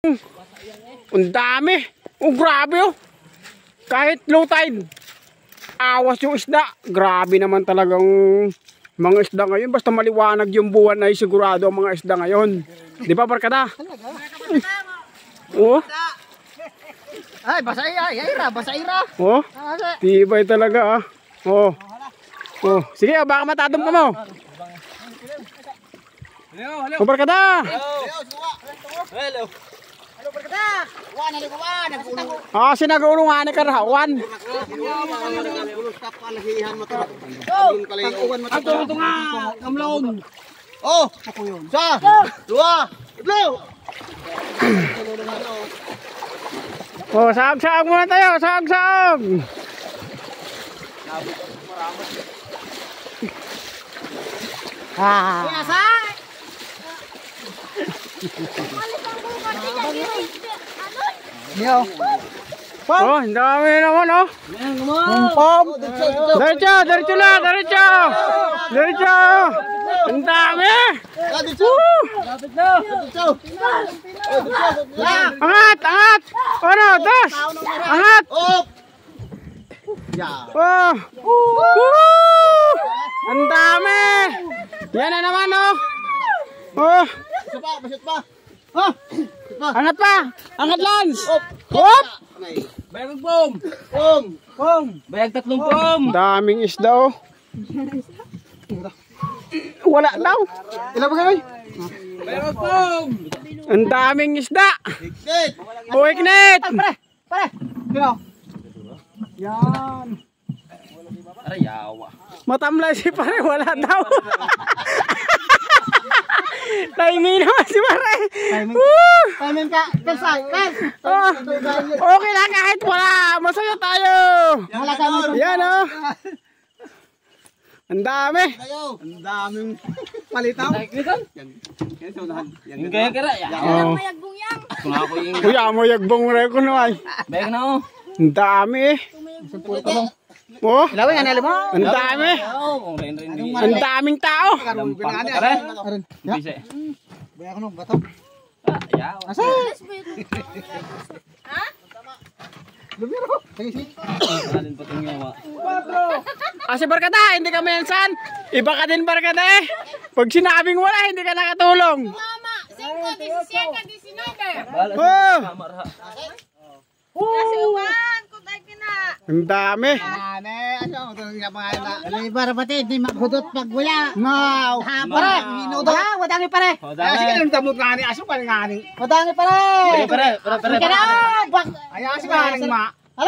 Ang dami. Oh, grabe oh. Kahit low tide, awas yung isda. Grabe naman talagang mga isda ngayon. Basta maliwanag yung buwan ay sigurado ang mga isda ngayon. Di ba, barkada? Oh. Ay, basa ira. Oh. Tibay talaga ah. Oh. Oh, sige, baka matadom ka mo. Oh, barkada. Hello. Hello, barkada. Wan. Ah, sinagulungan ni Karawan. Ato nga, kamlaon. Oh, ako yun. Sa, dua, idlo. Oh, saag-saag muna tayo, saag-saag. Ah. Yo. Oh, ang dami naman oh. Pom. Diretso, diretso lang, diretso. Diretso. Ang dami. Angat, angat. Ano, das. Angat. Oh. Ang dami. Yan na naman oh. Oh. Basit pa. Ha? Angat pa. Angat Lance. Hop. Bayag pom. Pom. Bayag tatlong pom. Daming isda oh. Wala daw. Ilan ba kayo? Bayag pom. Ang daming isda. Iknet. Oh, iknet. Pare. Kino? Yan. Arayawa. Matamlay si pare, wala daw. Timing naman si pare. Timing ka. Kelsay. Oh, okay lang kahit wala. Masaya tayo. Yan oh. Ang dami. Ang daming palitaw. Yung gaya kira. Oh. Kuya mo yagbong reko naman. Bayag na oh. Ang dami. Oh, Ilawin nga nila mo. ang dami. Ang daming tao. Bayag ko nung bato. Asa? Ha? Lumiro. Kasi barkada, hindi ka mensan. Iba ka din barkada eh. Pag sinabing wala, hindi ka nakatulong. Mama, 5, 17, 19. Oh, Kasi uwan, kung tayo kina. ang dami. Para pati, di maghudot pag wala. No. Pare, hinudot. Wadangi pare. Sige, nang damot nga ni aso pa nga ni. Wadangi pare. Pare. Kaya, bak. Ay, aso nga ni ma.